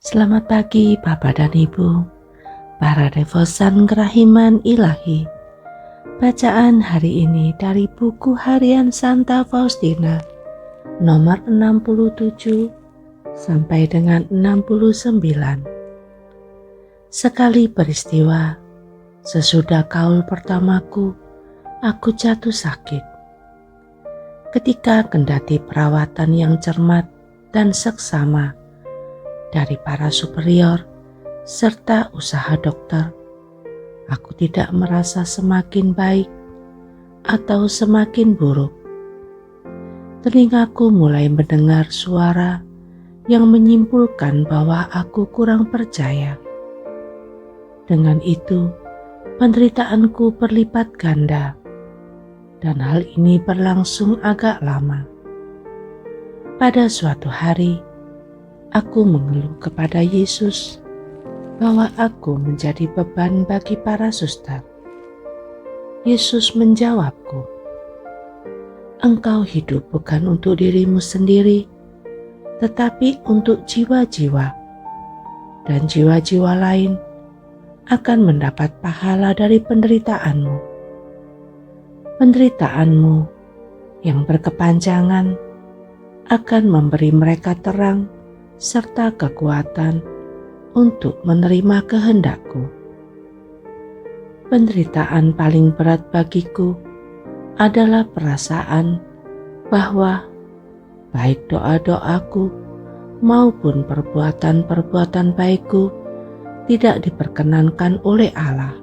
Selamat pagi Bapak dan Ibu, para devosan kerahiman ilahi. Bacaan hari ini dari buku harian Santa Faustina nomor 67 sampai dengan 69. Sekali peristiwa, sesudah kaul pertamaku, aku jatuh sakit. Ketika kendati perawatan yang cermat dan seksama dari para superior serta usaha dokter, aku tidak merasa semakin baik atau semakin buruk. Telingaku mulai mendengar suara yang menyimpulkan bahwa aku kurang percaya. Dengan itu, penderitaanku berlipat ganda, dan hal ini berlangsung agak lama. Pada suatu hari, aku mengeluh kepada Yesus bahwa aku menjadi beban bagi para suster. Yesus menjawabku, "Engkau hidup bukan untuk dirimu sendiri, tetapi untuk jiwa-jiwa, dan jiwa-jiwa lain akan mendapat pahala dari penderitaanmu. Penderitaanmu yang berkepanjangan akan memberi mereka terang serta kekuatan untuk menerima kehendakku." Penderitaan paling berat bagiku adalah perasaan bahwa baik doa-doaku maupun perbuatan-perbuatan baikku tidak diperkenankan oleh Allah.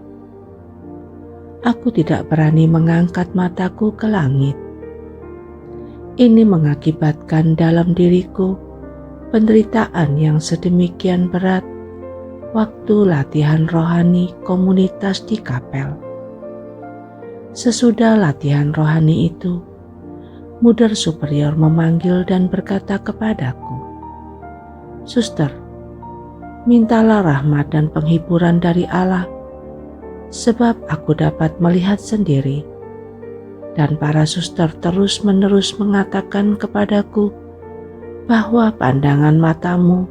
Aku tidak berani mengangkat mataku ke langit. Ini mengakibatkan dalam diriku penderitaan yang sedemikian berat waktu latihan rohani komunitas di kapel. Sesudah latihan rohani itu, Muder Superior memanggil dan berkata kepadaku, "Suster, mintalah rahmat dan penghiburan dari Allah, sebab aku dapat melihat sendiri." Dan para suster terus-menerus mengatakan kepadaku bahwa pandangan matamu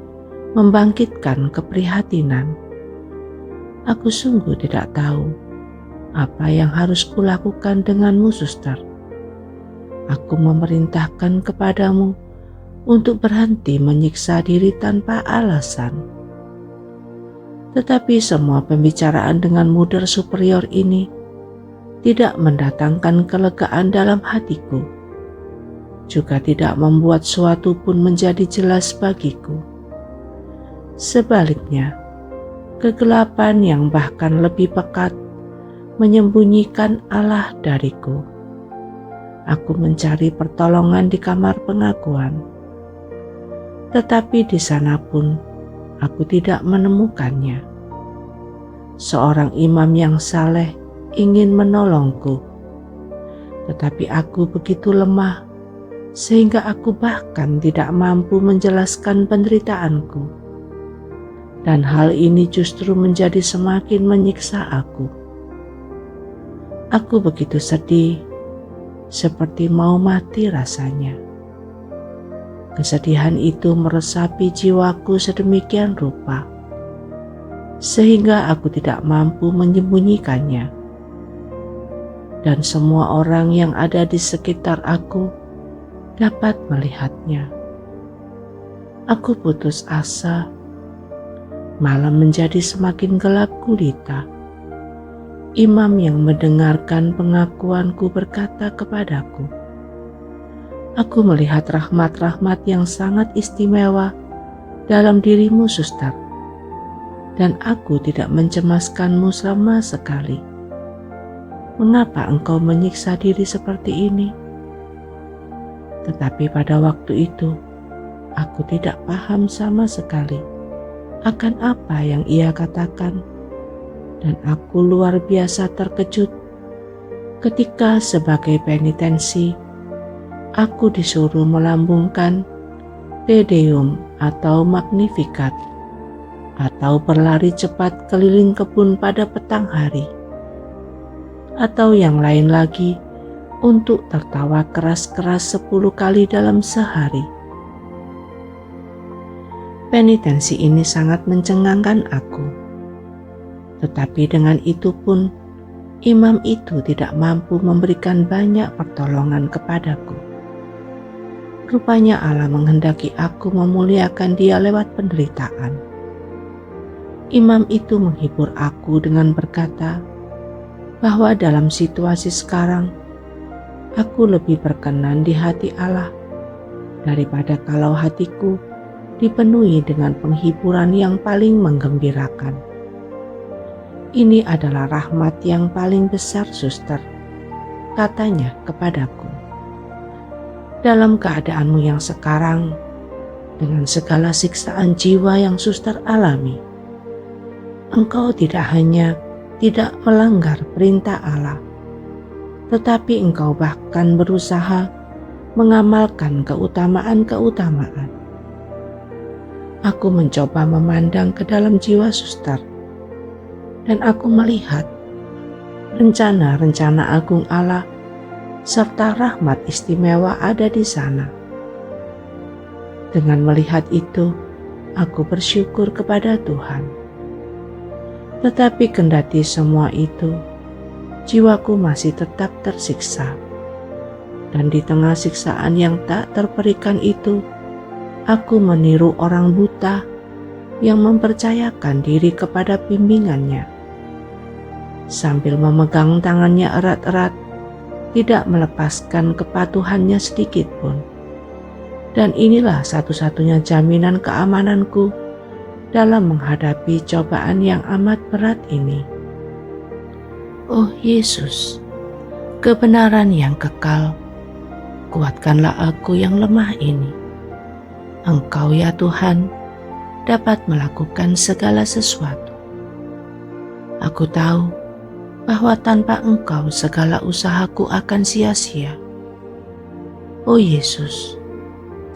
membangkitkan keprihatinan. Aku sungguh tidak tahu apa yang harus kulakukan denganmu, suster. Aku memerintahkan kepadamu untuk berhenti menyiksa diri tanpa alasan. Tetapi semua pembicaraan dengan Muder Superior ini tidak mendatangkan kelegaan dalam hatiku, juga tidak membuat suatu pun menjadi jelas bagiku. Sebaliknya, kegelapan yang bahkan lebih pekat menyembunyikan Allah dariku. Aku mencari pertolongan di kamar pengakuan, tetapi di sana pun aku tidak menemukannya. Seorang imam yang saleh ingin menolongku, tetapi aku begitu lemah sehingga aku bahkan tidak mampu menjelaskan penderitaanku. Dan hal ini justru menjadi semakin menyiksa aku. Aku begitu sedih, seperti mau mati rasanya. Kesedihan itu meresapi jiwaku sedemikian rupa, sehingga aku tidak mampu menyembunyikannya. Dan semua orang yang ada di sekitar aku dapat melihatnya. Aku putus asa. Malam menjadi semakin gelap gulita. Imam yang mendengarkan pengakuanku berkata kepadaku, "Aku melihat rahmat-rahmat yang sangat istimewa dalam dirimu, suster, dan aku tidak mencemaskanmu sama sekali. Mengapa engkau menyiksa diri seperti ini?" Tetapi pada waktu itu, aku tidak paham sama sekali akan apa yang ia katakan, dan aku luar biasa terkejut ketika sebagai penitensi aku disuruh melambungkan Te Deum atau Magnificat, atau berlari cepat keliling kebun pada petang hari, atau yang lain lagi untuk tertawa keras-keras 10 kali dalam sehari. Penitensi ini sangat mencengangkan aku. Tetapi dengan itu pun, imam itu tidak mampu memberikan banyak pertolongan kepadaku. Rupanya Allah menghendaki aku memuliakan Dia lewat penderitaan. Imam itu menghibur aku dengan berkata bahwa dalam situasi sekarang, aku lebih berkenan di hati Allah daripada kalau hatiku dipenuhi dengan penghiburan yang paling menggembirakan. Ini adalah rahmat yang paling besar, suster, katanya kepadaku. Dalam keadaanmu yang sekarang, dengan segala siksaan jiwa yang suster alami, engkau tidak hanya tidak melanggar perintah Allah, tetapi engkau bahkan berusaha mengamalkan keutamaan-keutamaan. Aku mencoba memandang ke dalam jiwa suster, dan aku melihat rencana-rencana agung Allah serta rahmat istimewa ada di sana. Dengan melihat itu, aku bersyukur kepada Tuhan. Tetapi kendati semua itu, jiwaku masih tetap tersiksa. Dan di tengah siksaan yang tak terperikan itu, aku meniru orang buta yang mempercayakan diri kepada bimbingannya. Sambil memegang tangannya erat-erat, tidak melepaskan kepatuhannya sedikit pun. Dan inilah satu-satunya jaminan keamananku dalam menghadapi cobaan yang amat berat ini. Oh Yesus, kebenaran yang kekal, kuatkanlah aku yang lemah ini. Engkau ya Tuhan, dapat melakukan segala sesuatu. Aku tahu bahwa tanpa Engkau segala usahaku akan sia-sia. Oh Yesus,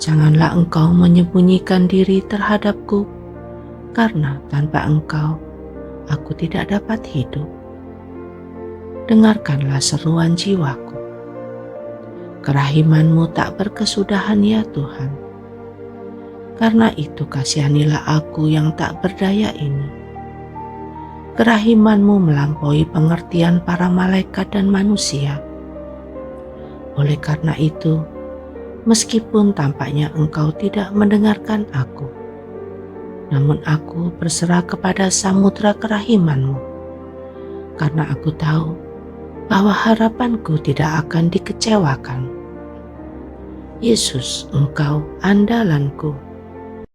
janganlah Engkau menyembunyikan diri terhadapku, karena tanpa Engkau aku tidak dapat hidup. Dengarkanlah seruan jiwaku. Kerahiman-Mu tak berkesudahan ya Tuhan. Karena itu kasihanilah aku yang tak berdaya ini. Kerahiman-Mu melampaui pengertian para malaikat dan manusia. Oleh karena itu, meskipun tampaknya Engkau tidak mendengarkan aku, namun aku berserah kepada samudera kerahiman-Mu, karena aku tahu bahwa harapanku tidak akan dikecewakan. Yesus, Engkau andalanku.